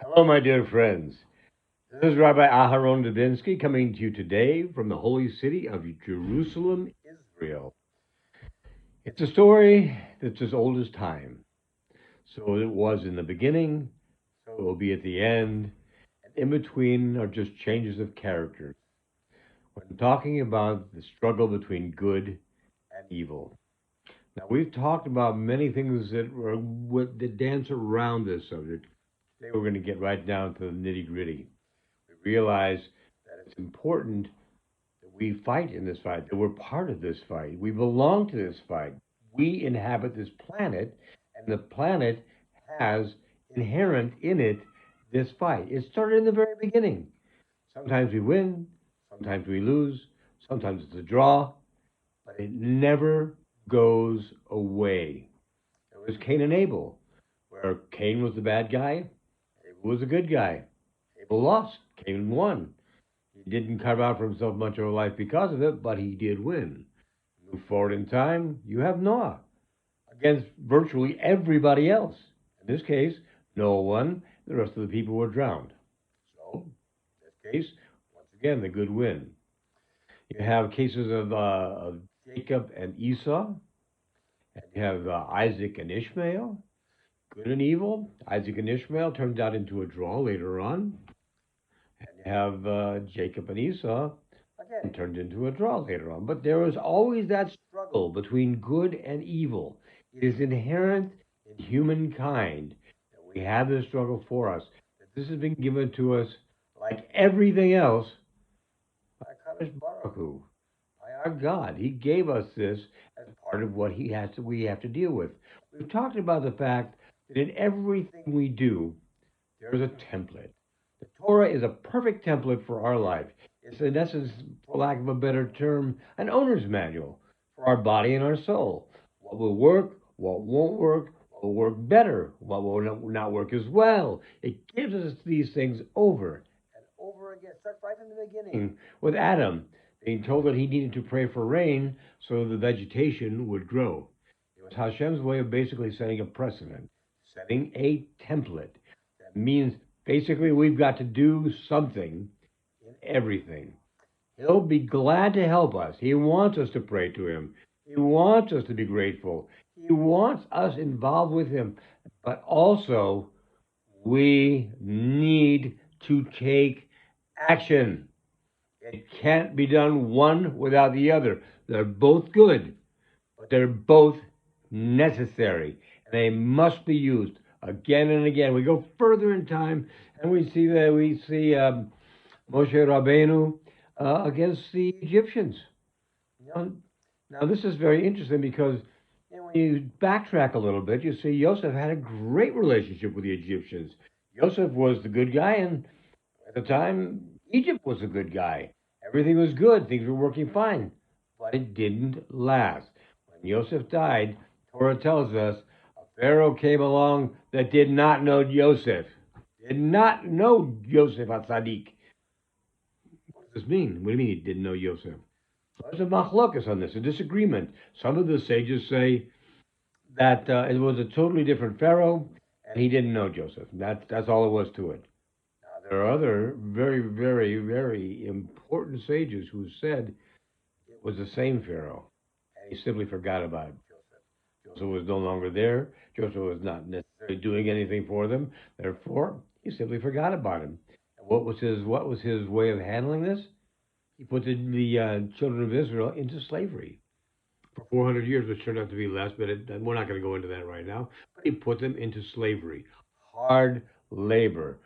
Hello, my dear friends. This is Rabbi Aharon Dobinsky coming to you today from the holy city of Jerusalem, Israel. It's a story that's as old as time. So it was in the beginning, so it will be at the end, and in between are just changes of character. When talking about the struggle between good and evil. Now, we've talked about many things that dance around this subject. Today, we're going to get right down to the nitty gritty. We realize that it's important that we fight in this fight, that we're part of this fight. We belong to this fight. We inhabit this planet, and the planet has inherent in it this fight. It started in the very beginning. Sometimes we win, sometimes we lose, sometimes it's a draw, but it never goes away. It was Cain and Abel, where Cain was the bad guy, Abel was the good guy. Abel lost, Cain won. He didn't carve out for himself much of a life because of it, but he did win. Move forward in time, you have Noah against virtually everybody else. In this case, Noah won, the rest of the people were drowned. So, in this case, once again, the good win. You have cases of Jacob and Esau, and you have Isaac and Ishmael, good and evil. Isaac and Ishmael turns out into a draw later on. And you have Jacob and Esau, again, turned into a draw later on. But there is always that struggle between good and evil. It is inherent in humankind that we have this struggle for us. That this has been given to us, like everything else, by Kadosh Baruch Hu, by our God. He gave us this as part of what we have to deal with. We've talked about the fact that in everything we do, there is a template. The Torah is a perfect template for our life. It's, in essence, for lack of a better term, an owner's manual for our body and our soul. What will work, what won't work, what will work better, what will not work as well. It gives us these things over and over again. Starts right from the beginning with Adam being told that he needed to pray for rain so the vegetation would grow. It was Hashem's way of basically setting a precedent, setting a template. That means basically we've got to do something in everything. He'll be glad to help us. He wants us to pray to him. He wants us to be grateful. He wants us involved with him. But also, we need to take action. It can't be done one without the other. They're both good, but they're both necessary. And they must be used again and again. We go further in time, and we see Moshe Rabbeinu against the Egyptians. Now, this is very interesting because when you backtrack a little bit, you see Joseph had a great relationship with the Egyptians. Joseph was the good guy, and at the time, Egypt was the good guy. Everything was good. Things were working fine. But it didn't last. When Joseph died, Torah tells us a Pharaoh came along that did not know Joseph. Did not know Joseph HaTzadik. What does this mean? What do you mean he didn't know Joseph? There's a machlokas on this, a disagreement. Some of the sages say that it was a totally different Pharaoh, and he didn't know Joseph. That's all it was to it. Now, there are other very, very, very important sages who said it was the same Pharaoh, and he simply forgot about Joseph. Joseph was no longer there. Joseph was not necessarily doing anything for them. Therefore, he simply forgot about him. And what was his way of handling this? He put the children of Israel into slavery for 400 years, which turned out to be less, but we're not going to go into that right now. But he put them into slavery. Hard labor,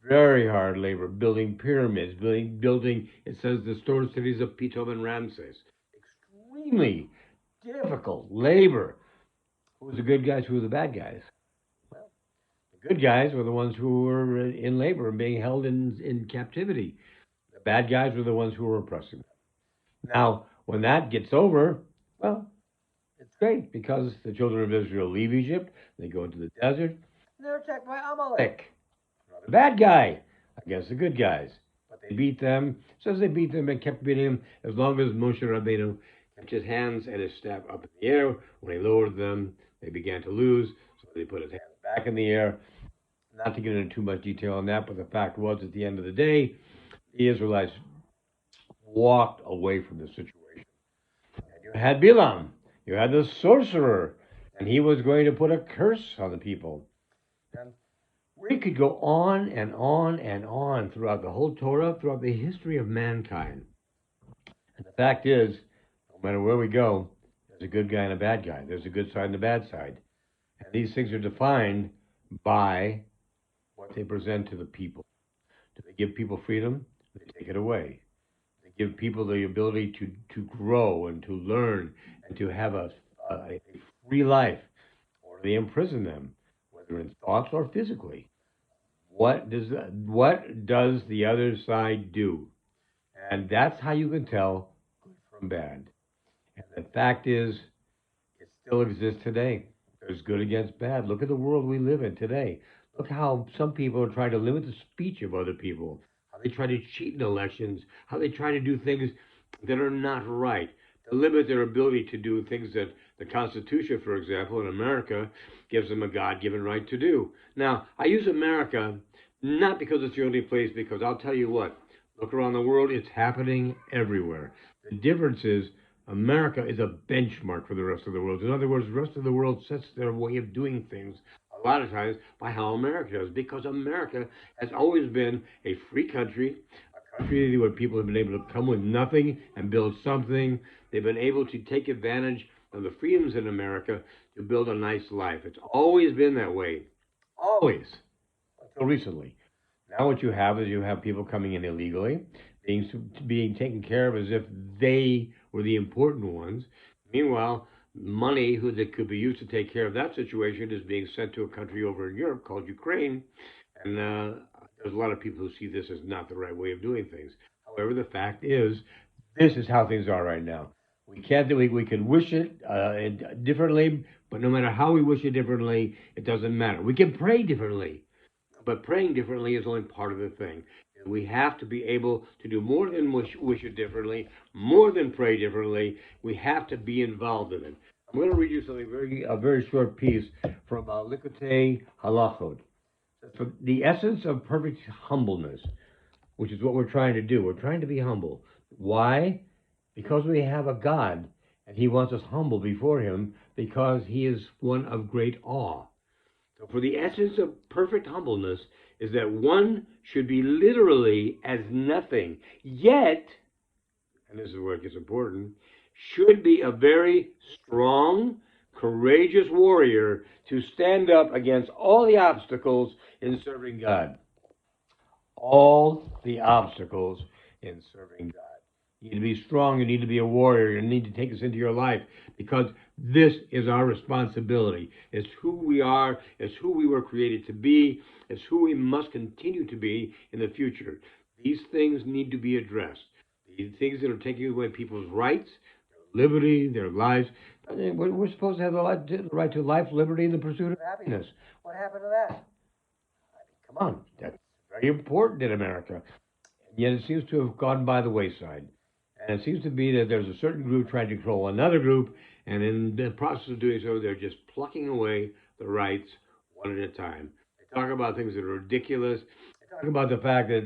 very hard labor, building pyramids, building it says the storage cities of Pithom and Ramses. Extremely difficult labor. Who was the good guys? Who were the bad guys? Well, the good guys were the ones who were in labor and being held in captivity. The bad guys were the ones who were oppressing them. Now, when that gets over, well, it's great because the children of Israel leave Egypt, they go into the desert, and they're attacked by Amalek, the bad guy against the good guys. But they beat them. It says they beat them and kept beating them as long as Moshe Rabbeinu kept his hands and his staff up in the air. When he lowered them, they began to lose, so they put his hands back in the air. Not to get into too much detail on that, but the fact was, at the end of the day, the Israelites walked away from the situation. And you had Bilam, you had the sorcerer, and he was going to put a curse on the people. And we could go on and on and on throughout the whole Torah, throughout the history of mankind. And the fact is, no matter where we go, there's a good guy and a bad guy. There's a good side and a bad side. And these things are defined by what they present to the people. Do they give people freedom? They take it away. They give people the ability to grow and to learn and to have a free life. Or do they imprison them, whether in thoughts or physically? What does the other side do? And that's how you can tell good from bad. And the fact is, it still exists today. There's good against bad. Look at the world we live in today. Look how some people are trying to limit the speech of other people, how they try to cheat in elections, how they try to do things that are not right, to limit their ability to do things that the Constitution, for example, in America, gives them a God-given right to do. Now, I use America not because it's the only place, because I'll tell you what, look around the world, it's happening everywhere. The difference is America is a benchmark for the rest of the world. In other words, the rest of the world sets their way of doing things a lot of times by how America does, because America has always been a free country, a country where people have been able to come with nothing and build something. They've been able to take advantage of the freedoms in America to build a nice life. It's always been that way. Always. Until recently. Now what you have is you have people coming in illegally, being taken care of as if they were the important ones. Meanwhile, money that could be used to take care of that situation is being sent to a country over in Europe called Ukraine. And there's a lot of people who see this as not the right way of doing things. However, the fact is, this is how things are right now. We can wish it differently, but no matter how we wish it differently, it doesn't matter. We can pray differently. But praying differently is only part of the thing. We have to be able to do more than wish it differently, more than pray differently. We have to be involved in it. I'm going to read you a very short piece from Likutei Halachot. For the essence of perfect humbleness, which is what we're trying to do. We're trying to be humble. Why? Because we have a God, and He wants us humble before Him, because He is one of great awe. So for the essence of perfect humbleness is that one should be literally as nothing, yet, and this is where it gets important, should be a very strong, courageous warrior to stand up against all the obstacles in serving God. All the obstacles in serving God. You need to be strong. You need to be a warrior. You need to take this into your life, because this is our responsibility. It's who we are. It's who we were created to be. It's who we must continue to be in the future. These things need to be addressed. These things that are taking away people's rights, their liberty, their lives. We're supposed to have the right to life, liberty, and the pursuit of happiness. What happened to that? Come on. That's very important in America. Yet it seems to have gone by the wayside. And it seems to be that there's a certain group trying to control another group, and in the process of doing so, they're just plucking away the rights one at a time. They talk about things that are ridiculous. They talk about the fact that,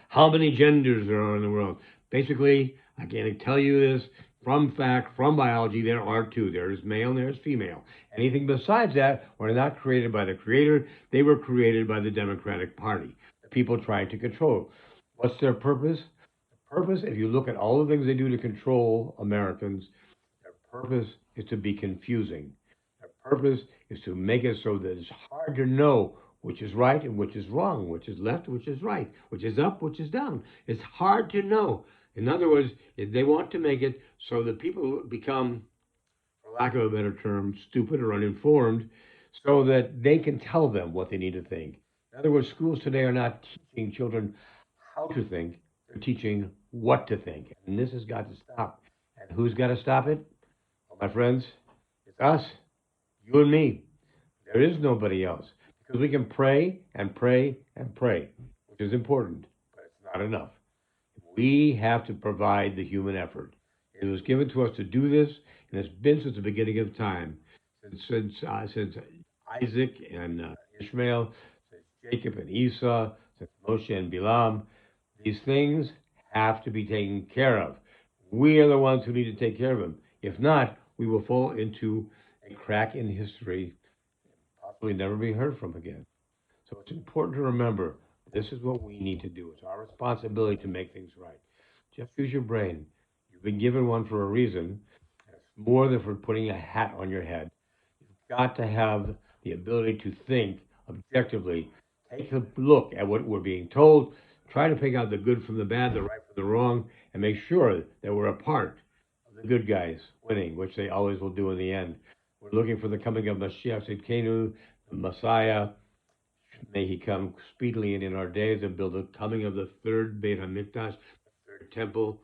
how many genders there are in the world. Basically, I can tell you this from fact, from biology, there are two. There's male and there's female. Anything besides that were not created by the Creator. They were created by the Democratic Party, the people trying to control. What's their purpose? Purpose, if you look at all the things they do to control Americans, their purpose is to be confusing. Their purpose is to make it so that it's hard to know which is right and which is wrong, which is left, which is right, which is up, which is down. It's hard to know. In other words, they want to make it so that people become, for lack of a better term, stupid or uninformed, so that they can tell them what they need to think. In other words, schools today are not teaching children how to think. They're teaching what to think. And this has got to stop. And who's got to stop it? Well, my friends, it's us, you and me. There is nobody else. Because we can pray and pray and pray, which is important, but it's not enough. We have to provide the human effort. It was given to us to do this, and it's been since the beginning of time, since Isaac and Ishmael, Jacob and Esau, since Moshe and Bilam. These things have to be taken care of. We are the ones who need to take care of them. If not, we will fall into a crack in history, possibly never be heard from again. So it's important to remember this is what we need to do. It's our responsibility to make things right. Just use your brain. You've been given one for a reason. It's more than for putting a hat on your head. You've got to have the ability to think objectively. Take a look at what we're being told. Try to pick out the good from the bad, the right from the wrong, and make sure that we're a part of the good guys winning, which they always will do in the end. We're looking for the coming of Mashiach Tzidkenu, the Messiah. May he come speedily and in our days and build the coming of the third Beit HaMikdash, the third temple.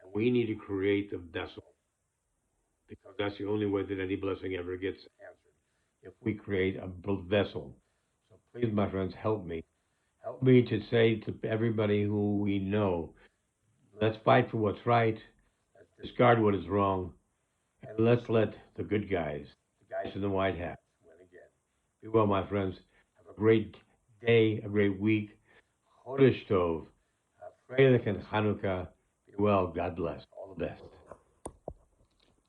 And we need to create the vessel because that's the only way that any blessing ever gets answered. If we create a vessel. So please, my friends, help me. Help me to say to everybody who we know, let's fight for what's right. Let's discard what is wrong. And let's let the good guys, the guys in the white hats, win again. Be well, my friends. Have a great day, a great week. Chodesh Tov. Freilich and Chanukah. Be well. God bless. All the best.